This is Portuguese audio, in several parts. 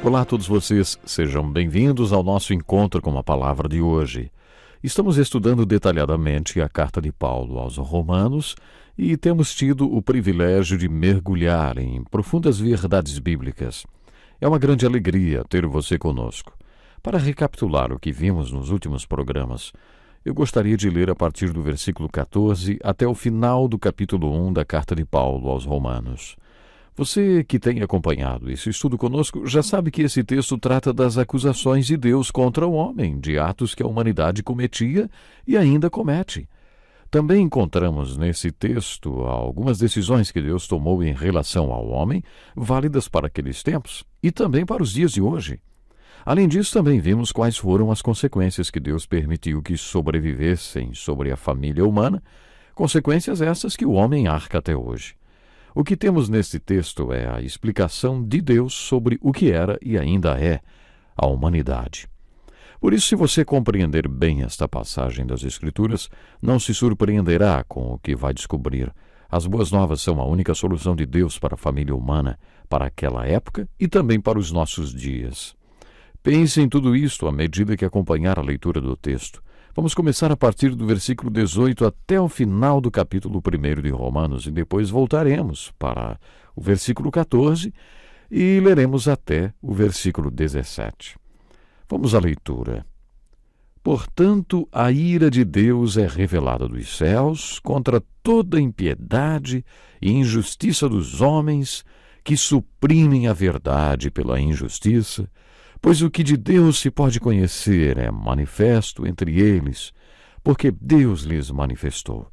Olá a todos vocês, sejam bem-vindos ao nosso encontro com a palavra de hoje. Estamos estudando detalhadamente a carta de Paulo aos Romanos e temos tido o privilégio de mergulhar em profundas verdades bíblicas. É uma grande alegria ter você conosco. Para recapitular o que vimos nos últimos programas, eu gostaria de ler a partir do versículo 14 até o final do capítulo 1 da carta de Paulo aos Romanos. Você que tem acompanhado esse estudo conosco já sabe que esse texto trata das acusações de Deus contra o homem, de atos que a humanidade cometia e ainda comete. Também encontramos nesse texto algumas decisões que Deus tomou em relação ao homem, válidas para aqueles tempos e também para os dias de hoje. Além disso, também vimos quais foram as consequências que Deus permitiu que sobrevivessem sobre a família humana, consequências essas que o homem arca até hoje. O que temos neste texto é a explicação de Deus sobre o que era e ainda é a humanidade. Por isso, se você compreender bem esta passagem das Escrituras, não se surpreenderá com o que vai descobrir. As boas novas são a única solução de Deus para a família humana, para aquela época e também para os nossos dias. Pense em tudo isto à medida que acompanhar a leitura do texto. Vamos começar a partir do versículo 18 até o final do capítulo 1 de Romanos e depois voltaremos para o versículo 14 e leremos até o versículo 17. Vamos à leitura. Portanto, a ira de Deus é revelada dos céus contra toda impiedade e injustiça dos homens que suprimem a verdade pela injustiça, pois o que de Deus se pode conhecer é manifesto entre eles, porque Deus lhes manifestou.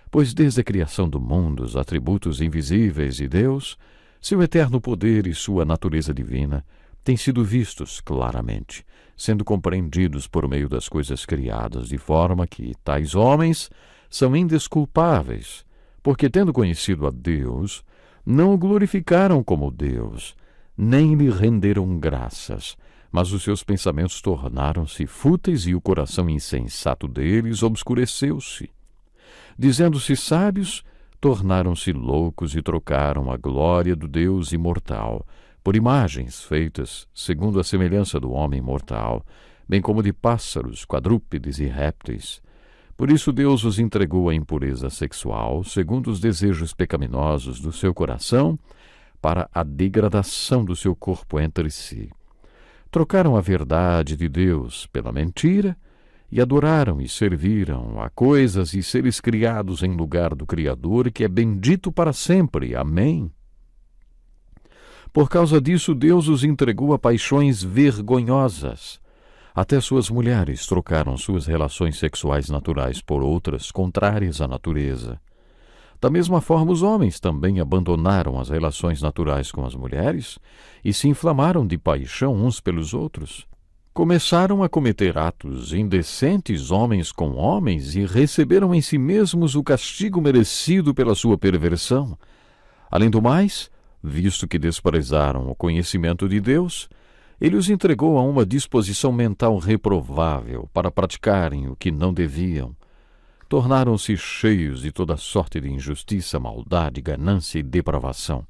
Pois desde a criação do mundo, os atributos invisíveis de Deus, seu eterno poder e sua natureza divina, têm sido vistos claramente, sendo compreendidos por meio das coisas criadas, de forma que tais homens são indesculpáveis, porque tendo conhecido a Deus, não o glorificaram como Deus, nem lhe renderam graças, mas os seus pensamentos tornaram-se fúteis e o coração insensato deles obscureceu-se. Dizendo-se sábios, tornaram-se loucos e trocaram a glória do Deus imortal por imagens feitas segundo a semelhança do homem mortal, bem como de pássaros, quadrúpedes e répteis. Por isso Deus os entregou à impureza sexual, segundo os desejos pecaminosos do seu coração, para a degradação do seu corpo entre si. Trocaram a verdade de Deus pela mentira e adoraram e serviram a coisas e seres criados em lugar do Criador, que é bendito para sempre. Amém. Por causa disso, Deus os entregou a paixões vergonhosas. Até suas mulheres trocaram suas relações sexuais naturais por outras contrárias à natureza. Da mesma forma, os homens também abandonaram as relações naturais com as mulheres e se inflamaram de paixão uns pelos outros. Começaram a cometer atos indecentes homens com homens e receberam em si mesmos o castigo merecido pela sua perversão. Além do mais, visto que desprezaram o conhecimento de Deus, ele os entregou a uma disposição mental reprovável para praticarem o que não deviam. Tornaram-se cheios de toda sorte de injustiça, maldade, ganância e depravação.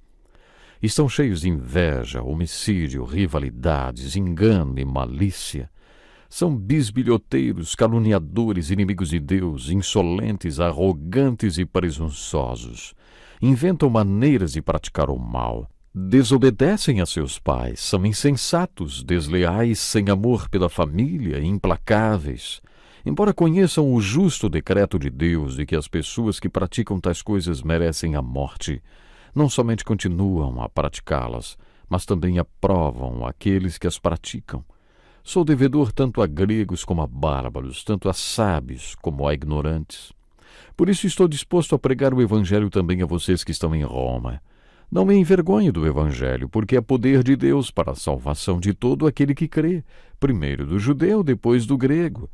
Estão cheios de inveja, homicídio, rivalidades, engano e malícia. São bisbilhoteiros, caluniadores, inimigos de Deus, insolentes, arrogantes e presunçosos. Inventam maneiras de praticar o mal. Desobedecem a seus pais, são insensatos, desleais, sem amor pela família, implacáveis. Embora conheçam o justo decreto de Deus de que as pessoas que praticam tais coisas merecem a morte, não somente continuam a praticá-las, mas também aprovam aqueles que as praticam. Sou devedor tanto a gregos como a bárbaros, tanto a sábios como a ignorantes. Por isso estou disposto a pregar o Evangelho também a vocês que estão em Roma. Não me envergonhe do Evangelho, porque é poder de Deus para a salvação de todo aquele que crê, primeiro do judeu, depois do grego.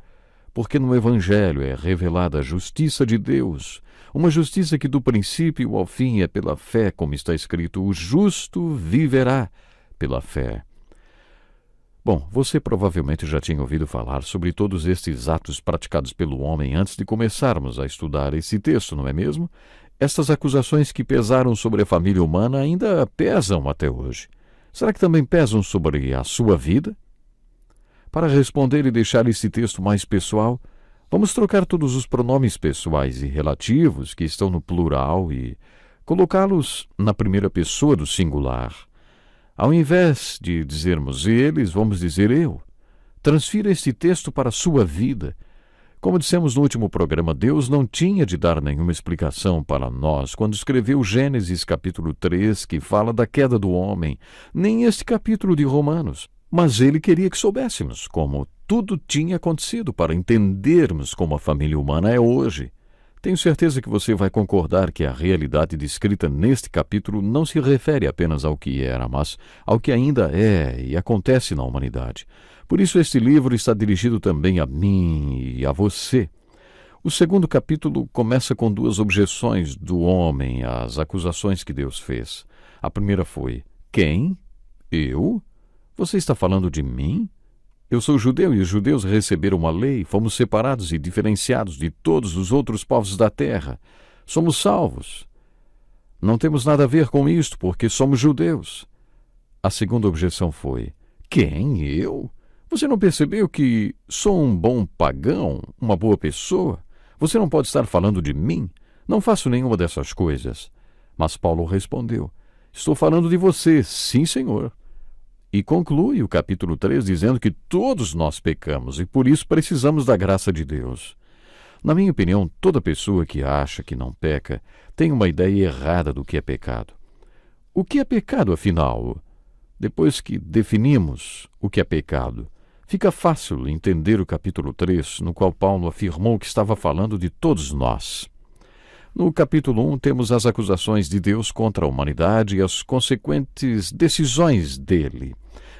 Porque no Evangelho é revelada a justiça de Deus, uma justiça que do princípio ao fim é pela fé, como está escrito, o justo viverá pela fé. Bom, você provavelmente já tinha ouvido falar sobre todos estes atos praticados pelo homem antes de começarmos a estudar esse texto, não é mesmo? Estas acusações que pesaram sobre a família humana ainda pesam até hoje. Será que também pesam sobre a sua vida? Para responder e deixar esse texto mais pessoal, vamos trocar todos os pronomes pessoais e relativos que estão no plural e colocá-los na primeira pessoa do singular. Ao invés de dizermos eles, vamos dizer eu. Transfira este texto para a sua vida. Como dissemos no último programa, Deus não tinha de dar nenhuma explicação para nós quando escreveu Gênesis capítulo 3, que fala da queda do homem, nem este capítulo de Romanos. Mas ele queria que soubéssemos como tudo tinha acontecido para entendermos como a família humana é hoje. Tenho certeza que você vai concordar que a realidade descrita neste capítulo não se refere apenas ao que era, mas ao que ainda é e acontece na humanidade. Por isso este livro está dirigido também a mim e a você. O segundo capítulo começa com duas objeções do homem às acusações que Deus fez. A primeira foi: quem? Eu? Você está falando de mim? Eu sou judeu e os judeus receberam uma lei, fomos separados e diferenciados de todos os outros povos da terra. Somos salvos. Não temos nada a ver com isto porque somos judeus. A segunda objeção foi: quem? Eu? Você não percebeu que sou um bom pagão, uma boa pessoa? Você não pode estar falando de mim? Não faço nenhuma dessas coisas. Mas Paulo respondeu: estou falando de você, sim, Senhor. E conclui o capítulo 3 dizendo que todos nós pecamos e por isso precisamos da graça de Deus. Na minha opinião, toda pessoa que acha que não peca tem uma ideia errada do que é pecado. O que é pecado, afinal? Depois que definimos o que é pecado, fica fácil entender o capítulo 3, no qual Paulo afirmou que estava falando de todos nós. No capítulo 1, temos as acusações de Deus contra a humanidade e as consequentes decisões dele.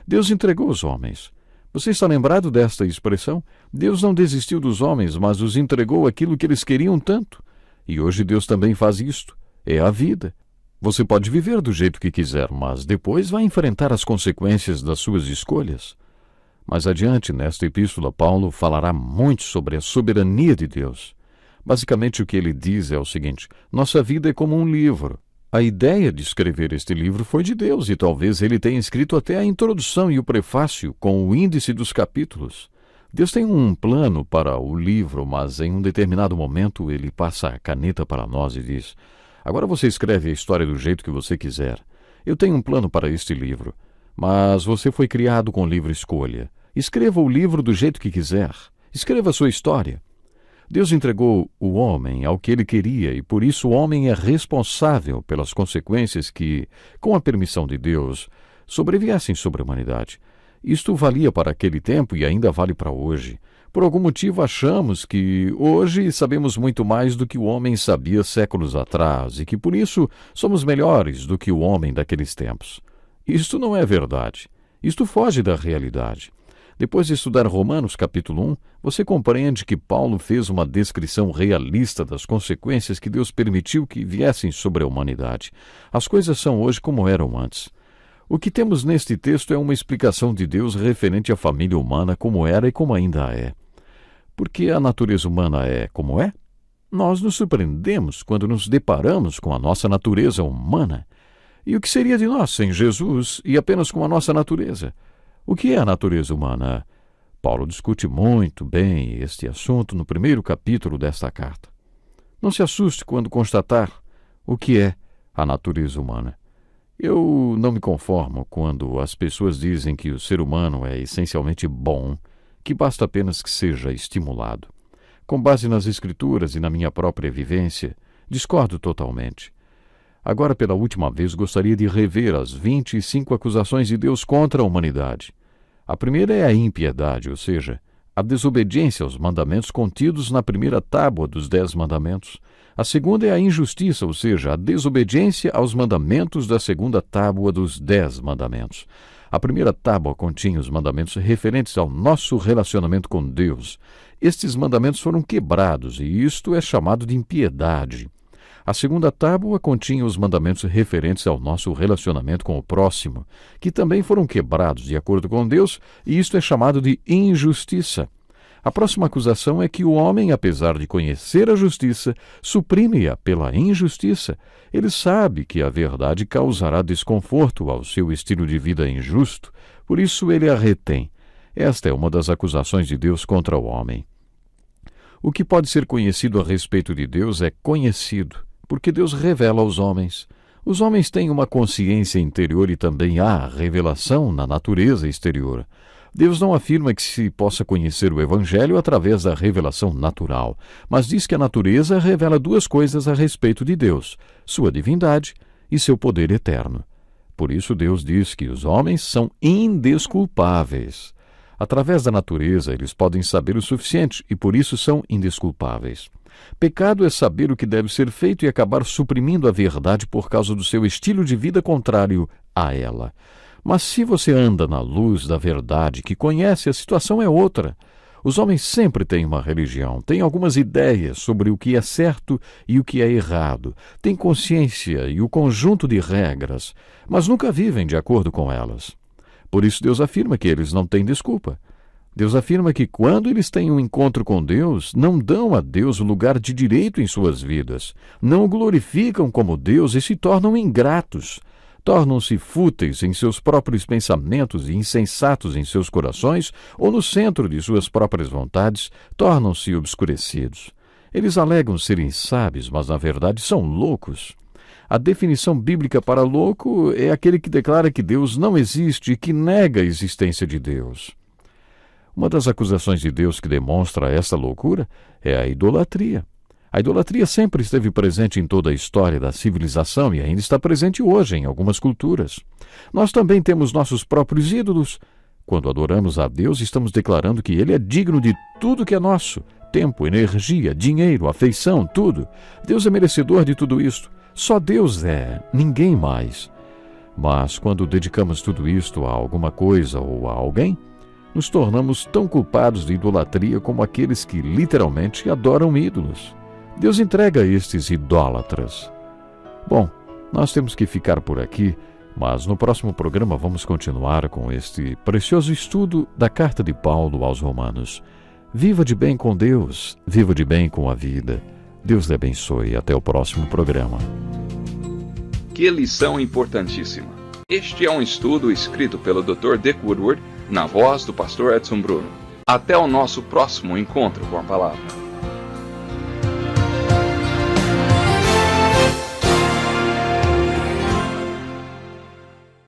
Deus entregou os homens. Você está lembrado desta expressão? Deus não desistiu dos homens, mas os entregou aquilo que eles queriam tanto. E hoje Deus também faz isto. É a vida. Você pode viver do jeito que quiser, mas depois vai enfrentar as consequências das suas escolhas. Mais adiante, nesta epístola, Paulo falará muito sobre a soberania de Deus. Basicamente, o que ele diz é o seguinte: nossa vida é como um livro. A ideia de escrever este livro foi de Deus e talvez ele tenha escrito até a introdução e o prefácio com o índice dos capítulos. Deus tem um plano para o livro, mas em um determinado momento ele passa a caneta para nós e diz: agora você escreve a história do jeito que você quiser. Eu tenho um plano para este livro, mas você foi criado com livre escolha. Escreva o livro do jeito que quiser. Escreva a sua história. Deus entregou o homem ao que ele queria e por isso o homem é responsável pelas consequências que, com a permissão de Deus, sobreviessem sobre a humanidade. Isto valia para aquele tempo e ainda vale para hoje. Por algum motivo achamos que hoje sabemos muito mais do que o homem sabia séculos atrás e que por isso somos melhores do que o homem daqueles tempos. Isto não é verdade. Isto foge da realidade. Depois de estudar Romanos capítulo 1, você compreende que Paulo fez uma descrição realista das consequências que Deus permitiu que viessem sobre a humanidade. As coisas são hoje como eram antes. O que temos neste texto é uma explicação de Deus referente à família humana como era e como ainda é. Por que a natureza humana é como é? Nós nos surpreendemos quando nos deparamos com a nossa natureza humana. E o que seria de nós sem Jesus e apenas com a nossa natureza? O que é a natureza humana? Paulo discute muito bem este assunto no primeiro capítulo desta carta. Não se assuste quando constatar o que é a natureza humana. Eu não me conformo quando as pessoas dizem que o ser humano é essencialmente bom, que basta apenas que seja estimulado. Com base nas Escrituras e na minha própria vivência, discordo totalmente. Agora, pela última vez, gostaria de rever as 25 acusações de Deus contra a humanidade. A primeira é a impiedade, ou seja, a desobediência aos mandamentos contidos na primeira tábua dos 10 mandamentos. A segunda é a injustiça, ou seja, a desobediência aos mandamentos da segunda tábua dos 10 mandamentos. A primeira tábua continha os mandamentos referentes ao nosso relacionamento com Deus. Estes mandamentos foram quebrados e isto é chamado de impiedade. A segunda tábua continha os mandamentos referentes ao nosso relacionamento com o próximo, que também foram quebrados de acordo com Deus, e isto é chamado de injustiça. A próxima acusação é que o homem, apesar de conhecer a justiça, suprime-a pela injustiça. Ele sabe que a verdade causará desconforto ao seu estilo de vida injusto, por isso ele a retém. Esta é uma das acusações de Deus contra o homem. O que pode ser conhecido a respeito de Deus é conhecido, porque Deus revela aos homens. Os homens têm uma consciência interior e também há revelação na natureza exterior. Deus não afirma que se possa conhecer o Evangelho através da revelação natural, mas diz que a natureza revela duas coisas a respeito de Deus: sua divindade e seu poder eterno. Por isso Deus diz que os homens são indesculpáveis. Através da natureza, eles podem saber o suficiente e por isso são indesculpáveis. Pecado é saber o que deve ser feito e acabar suprimindo a verdade por causa do seu estilo de vida contrário a ela. Mas se você anda na luz da verdade que conhece, a situação é outra. Os homens sempre têm uma religião, têm algumas ideias sobre o que é certo e o que é errado, têm consciência e o conjunto de regras, mas nunca vivem de acordo com elas. Por isso Deus afirma que eles não têm desculpa. Deus afirma que quando eles têm um encontro com Deus, não dão a Deus o lugar de direito em suas vidas, não o glorificam como Deus e se tornam ingratos. Tornam-se fúteis em seus próprios pensamentos e insensatos em seus corações, ou no centro de suas próprias vontades, tornam-se obscurecidos. Eles alegam serem sábios, mas na verdade são loucos. A definição bíblica para louco é aquele que declara que Deus não existe e que nega a existência de Deus. Uma das acusações de Deus que demonstra essa loucura é a idolatria. A idolatria sempre esteve presente em toda a história da civilização e ainda está presente hoje em algumas culturas. Nós também temos nossos próprios ídolos. Quando adoramos a Deus, estamos declarando que Ele é digno de tudo que é nosso: tempo, energia, dinheiro, afeição, tudo. Deus é merecedor de tudo isto. Só Deus é, ninguém mais. Mas quando dedicamos tudo isto a alguma coisa ou a alguém, nos tornamos tão culpados de idolatria como aqueles que literalmente adoram ídolos. Deus entrega a estes idólatras. Bom, nós temos que ficar por aqui, mas no próximo programa vamos continuar com este precioso estudo da carta de Paulo aos Romanos. Viva de bem com Deus, viva de bem com a vida. Deus lhe abençoe. Até o próximo programa. Que lição importantíssima! Este é um estudo escrito pelo Dr. Dick Woodward, na voz do pastor Edson Bruno. Até o nosso próximo encontro com a palavra.